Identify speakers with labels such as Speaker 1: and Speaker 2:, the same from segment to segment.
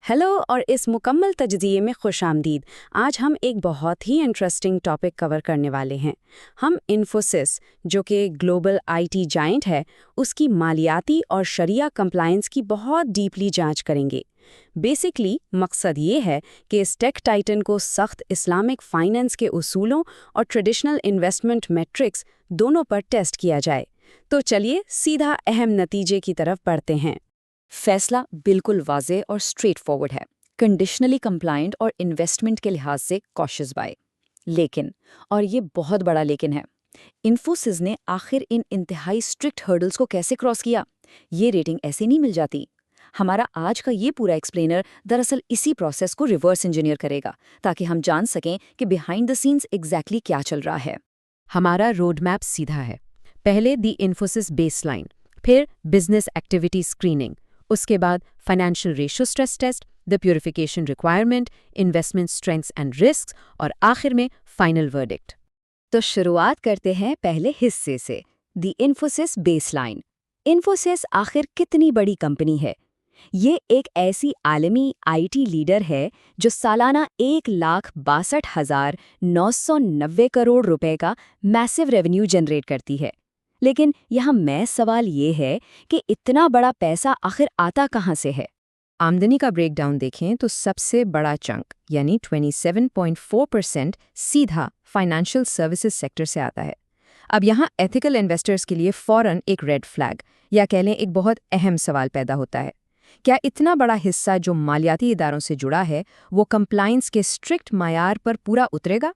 Speaker 1: Hello और इस मुकम्मल तजज़िये में खुशामदीद। आज हम एक बहुत ही इंटरेस्टिंग टॉपिक कवर करने वाले हैं। हम इन्फोसिस, जो कि ग्लोबल आईटी जायंट है, उसकी मालियाती और शरिया कंप्लायंस की बहुत डीपली जांच करेंगे। बेसिकली मकसद ये है कि इस टेक टाइटन को सख्त इस्लामिक फाइनेंस के उसूलों और ट्रेडिशनल इन्वेस्टमेंट मैट्रिक्स दोनों पर टेस्ट किया जाए। तो चलिए सीधा अहम नतीजे की तरफ बढ़ते हैं।
Speaker 2: फैसला बिल्कुल वाज़ेह और स्ट्रेट फॉरवर्ड है, कंडीशनली कंप्लायंट और इन्वेस्टमेंट के लिहाज से कॉशियस बाय। लेकिन, और ये बहुत बड़ा लेकिन है, इन्फोसिस ने आखिर इन इंतहाई स्ट्रिक्ट हर्डल्स को कैसे क्रॉस किया? ये रेटिंग ऐसे नहीं मिल जाती। हमारा आज का ये पूरा एक्सप्लेनर दरअसल इसी प्रोसेस को रिवर्स इंजीनियर करेगा, ताकि हम जान सकें कि बिहाइंड द सीन्स एग्जैक्टली क्या चल रहा है।
Speaker 3: हमारा रोड मैप सीधा है। पहले दी इन्फोसिस बेसलाइन, फिर बिजनेस एक्टिविटी स्क्रीनिंग, उसके बाद financial ratio stress test, the purification requirement, investment strengths and risks और आखिर में फाइनल वर्डिक्ट।
Speaker 2: तो शुरुआत करते हैं पहले हिस्से से, दी इन्फोसिस बेसलाइन। इन्फोसिस आखिर कितनी बड़ी कंपनी है? ये एक ऐसी आलमी आईटी लीडर है जो सालाना 1,62,990 करोड़ रुपए का मैसिव रेवेन्यू जनरेट करती है। लेकिन यहाँ मैं सवाल ये है कि इतना बड़ा पैसा आखिर आता कहाँ से है?
Speaker 3: आमदनी का ब्रेकडाउन देखें तो सबसे बड़ा चंक यानी 27.4% सीधा फाइनेंशियल सर्विसेज सेक्टर से आता है। अब यहाँ एथिकल इन्वेस्टर्स के लिए फौरन एक रेड फ्लैग या कह लें एक बहुत अहम सवाल पैदा होता है। क्या इतना बड़ा हिस्सा जो मालियाती इदारों से जुड़ा है वो कंप्लायंस के स्ट्रिक्ट मायार पर पूरा उतरेगा?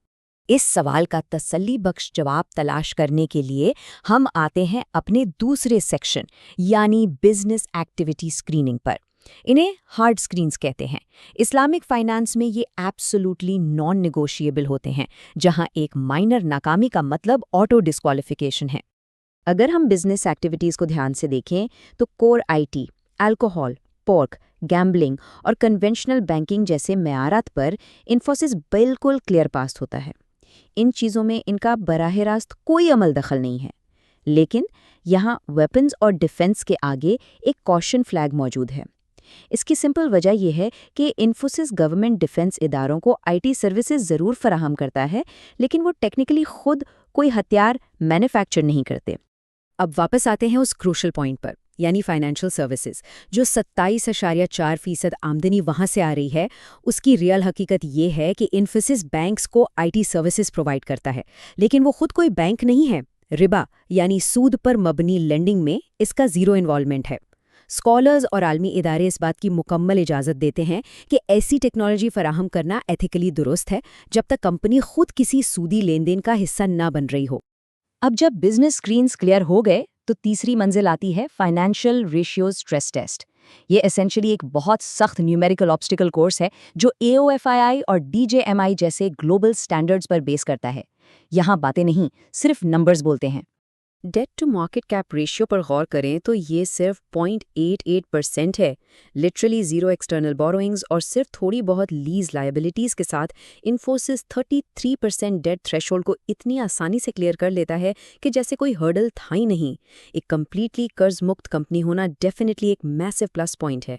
Speaker 2: इस सवाल का तसल्ली बख्श जवाब तलाश करने के लिए हम आते हैं अपने दूसरे सेक्शन यानी बिजनेस एक्टिविटी स्क्रीनिंग पर। इन्हें हार्ड स्क्रीन्स कहते हैं। इस्लामिक फाइनेंस में ये एब्सोल्युटली नॉन नेगोशिएबल होते हैं, जहां एक माइनर नाकामी का मतलब ऑटो डिस्क्वालिफिकेशन है। अगर हम बिजनेस एक्टिविटीज़ को ध्यान से देखें तो core IT, alcohol, pork, gambling और कन्वेंशनल बैंकिंग जैसे मेयारात पर इन्फोसिस बिल्कुल क्लियर पास होता है। इन चीज़ों में इनका बराह रास्त कोई अमल दखल नहीं है। लेकिन यहाँ वेपन्स और डिफेंस के आगे एक कॉशन फ्लैग मौजूद है। इसकी सिंपल वजह यह है कि इन्फोसिस गवर्नमेंट डिफेंस इदारों को आईटी सर्विसेज ज़रूर फराहम करता है, लेकिन वो टेक्निकली खुद कोई हथियार मैन्युफैक्चर नहीं करते।
Speaker 3: अब वापस आते हैं उस क्रूशल पॉइंट पर, यानी फाइनेंशियल सर्विसेज। जो 27.4% आमदनी वहां से आ रही है, उसकी रियल हकीकत ये है कि इन्फोसिस बैंक्स को आईटी सर्विसेज प्रोवाइड करता है, लेकिन वो खुद कोई बैंक नहीं है। रिबा यानी सूद पर मबनी लेंडिंग में इसका जीरो इन्वॉल्वमेंट है। स्कॉलर्स और आलमी इदारे इस बात की मुकम्मल इजाज़त देते हैं कि ऐसी टेक्नोलॉजी फराहम करना एथिकली दुरुस्त है, जब तक कंपनी खुद किसी सूदी लेन देन का हिस्सा न बन रही हो।
Speaker 2: अब जब बिजनेस स्क्रीन्स क्लियर हो गए तो तीसरी मंजिल आती है फाइनेंशियल रेशियोज स्ट्रेस टेस्ट। ये एसेंशियली एक बहुत सख्त न्यूमेरिकल ऑब्स्टिकल कोर्स है जो AOFII और DJMI जैसे ग्लोबल स्टैंडर्ड्स पर बेस करता है। यहाँ बातें नहीं, सिर्फ नंबर्स बोलते हैं।
Speaker 1: Debt to market cap ratio पर गौर करें तो ये सिर्फ 0.88% है। लिटरली जीरो एक्सटर्नल बोरोइंग्स और सिर्फ थोड़ी बहुत लीज लायबिलिटीज़ के साथ इन्फोसिस 33% डेट थ्रेशोल्ड को इतनी आसानी से क्लियर कर लेता है कि जैसे कोई हर्डल था ही नहीं। एक कंप्लीटली कर्ज मुक्त कंपनी होना डेफिनेटली एक मैसिव प्लस पॉइंट है।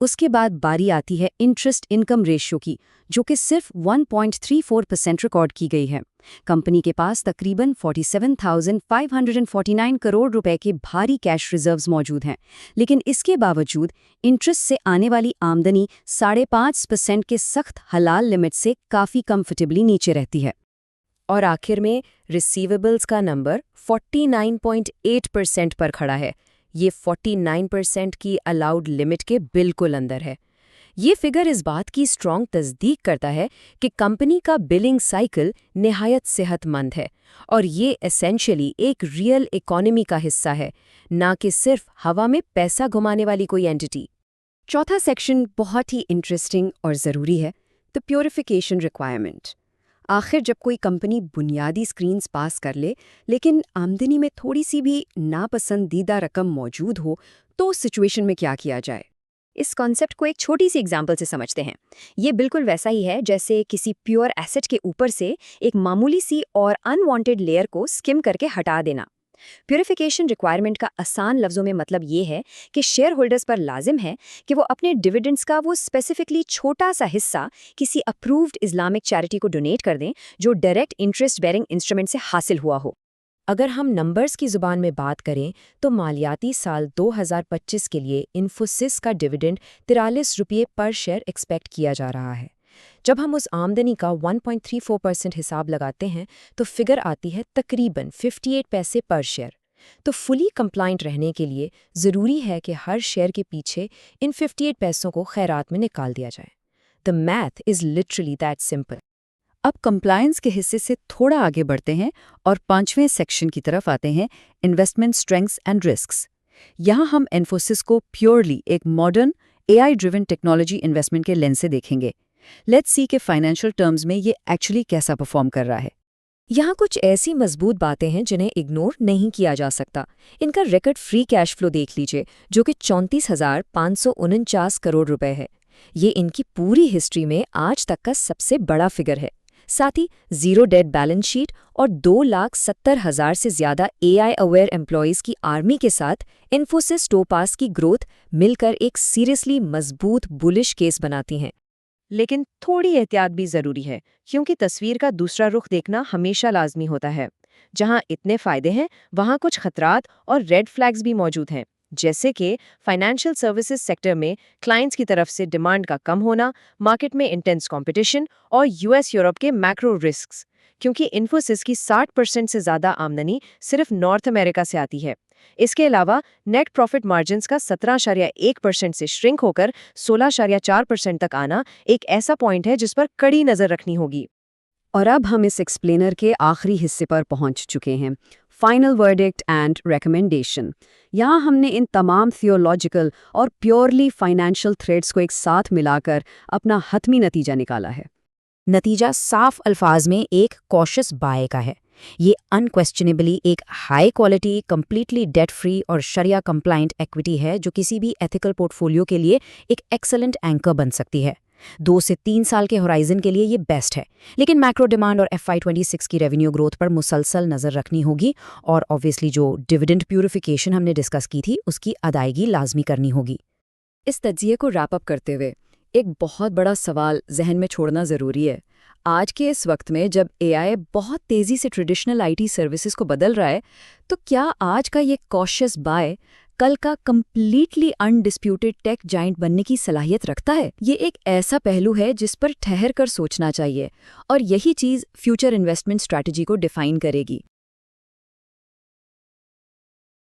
Speaker 2: उसके बाद बारी आती है इंटरेस्ट इनकम रेशियो की, जो कि सिर्फ 1.34% रिकॉर्ड की गई है। कंपनी के पास तकरीबन 47,549 करोड़ रुपए के भारी कैश रिजर्व्स मौजूद हैं, लेकिन इसके बावजूद इंटरेस्ट से आने वाली आमदनी 5.5% के सख्त हलाल लिमिट से काफ़ी कंफर्टेबली नीचे रहती है।
Speaker 3: और आखिर में रिसीवेबल्स का नंबर 49.8% पर खड़ा है। ये 49% की अलाउड लिमिट के बिल्कुल अंदर है। ये फिगर इस बात की स्ट्रॉन्ग तस्दीक करता है कि कंपनी का बिलिंग साइकिल निहायत सेहतमंद है और ये एसेंशियली एक रियल इकोनॉमी का हिस्सा है, ना कि सिर्फ हवा में पैसा घुमाने वाली कोई एंटिटी।
Speaker 1: चौथा सेक्शन बहुत ही इंटरेस्टिंग और ज़रूरी है, द प्योरिफिकेशन रिक्वायरमेंट। आखिर जब कोई कंपनी बुनियादी स्क्रीन्स पास कर ले, लेकिन आमदनी में थोड़ी सी भी नापसंदीदा रकम मौजूद हो, तो उस सिचुएशन में क्या किया जाए?
Speaker 2: इस कॉन्सेप्ट को एक छोटी सी एग्जांपल से समझते हैं। ये बिल्कुल वैसा ही है जैसे किसी प्योर एसेट के ऊपर से एक मामूली सी और अनवांटेड लेयर को स्किम करके हटा देना। प्यूरिफिकेशन रिक्वायरमेंट का आसान लफ्जों में मतलब ये है कि शेयर होल्डर्स पर लाजिम है कि वो अपने डिविडेंड्स का वो स्पेसिफिकली छोटा सा हिस्सा किसी अप्रूव्ड इस्लामिक चैरिटी को डोनेट कर दें जो डायरेक्ट इंटरेस्ट बेरिंग इंस्ट्रूमेंट से हासिल हुआ हो।
Speaker 3: अगर हम नंबर्स की जुबान में बात करें तो मालियाती साल 2025 के लिए इन्फोसिस का डिविडेंड 43 रुपये पर शेयर एक्सपेक्ट किया जा रहा है। जब हम उस आमदनी का 1.34% हिसाब लगाते हैं तो फिगर आती है तकरीबन 58 पैसे पर शेयर। तो फुली कंप्लाइंट रहने के लिए ज़रूरी है कि हर शेयर के पीछे इन 58 पैसों को खैरात में निकाल दिया जाए। The math is literally that simple. अब कंप्लायंस के हिस्से से थोड़ा आगे बढ़ते हैं और 5वें सेक्शन की तरफ आते हैं, इन्वेस्टमेंट स्ट्रेंथ्स एंड रिस्क्स। यहाँ हम इन्फोसिस को प्योरली एक modern AI driven technology investment के लेंस से देखेंगे। लेट्स सी के फाइनेंशियल टर्म्स में ये एक्चुअली कैसा परफॉर्म कर रहा है।
Speaker 2: यहाँ कुछ ऐसी मजबूत बातें हैं जिन्हें इग्नोर नहीं किया जा सकता। इनका रिकॉर्ड फ्री कैश फ्लो देख लीजिए जो कि 34,549 करोड़ रुपए है। ये इनकी पूरी हिस्ट्री में आज तक का सबसे बड़ा फिगर है। साथ ही जीरो डेट बैलेंस शीट और 2,70,000 से ज्यादा AI अवेयर एम्प्लॉयज़ की आर्मी के साथ इन्फोसिस टोपास की ग्रोथ मिलकर एक सीरियसली मजबूत बुलिश केस बनाती हैं।
Speaker 4: लेकिन थोड़ी एहतियात भी जरूरी है क्योंकि तस्वीर का दूसरा रुख देखना हमेशा लाजमी होता है। जहां इतने फायदे हैं वहां कुछ खतरात और रेड फ्लैग्स भी मौजूद हैं, जैसे कि फाइनेंशियल सर्विसेज सेक्टर में क्लाइंट्स की तरफ से डिमांड का कम होना, मार्केट में इंटेंस कंपटीशन और US यूरोप के मैक्रो रिस्क्स। क्योंकि इन्फोसिस की 60% से ज्यादा आमदनी सिर्फ नॉर्थ अमेरिका से आती है। इसके अलावा नेट प्रॉफिट मार्जिन्स का 17.1% से श्रिंक होकर 16.4% तक आना एक ऐसा पॉइंट है जिस पर कड़ी नजर रखनी होगी।
Speaker 1: और अब हम इस एक्सप्लेनर के आखिरी हिस्से पर पहुंच चुके हैं, फाइनल वर्डिक्ट एंड रिकमेंडेशन। यहाँ हमने इन तमाम थियोलॉजिकल और प्योरली फाइनेंशियल थ्रेड्स को एक साथ मिलाकर अपना हतमी नतीजा निकाला है।
Speaker 2: नतीजा साफ अल्फाज में एक कॉशियस बाय का है। ये अनक्वेश्चनेबली एक high quality, completely debt free और शरिया कंप्लाइंट इक्विटी है जो किसी भी एथिकल पोर्टफोलियो के लिए एक एक्सेलेंट एंकर बन सकती है। 2 से 3 साल के होराइजन के लिए ये बेस्ट है, लेकिन मैक्रो डिमांड और FY26 की रेवेन्यू ग्रोथ पर मुसलसल नज़र रखनी होगी और ऑब्वियसली जो डिविडेंड प्यूरिफिकेशन हमने डिस्कस की थी उसकी अदायगी लाजमी करनी होगी।
Speaker 3: इस तज्जिए को रैप अप करते हुए एक बहुत बड़ा सवाल जहन में छोड़ना ज़रूरी है। आज के इस वक्त में जब AI बहुत तेज़ी से ट्रेडिशनल IT सर्विसेज को बदल रहा है, तो क्या आज का ये कॉशियस बाय कल का कंप्लीटली अनडिस्प्यूटेड टेक जाइंट बनने की सलाहियत रखता है? ये एक ऐसा पहलू है जिस पर ठहर कर सोचना चाहिए और यही चीज़ फ्यूचर इन्वेस्टमेंट स्ट्रैटेजी को डिफाइन करेगी।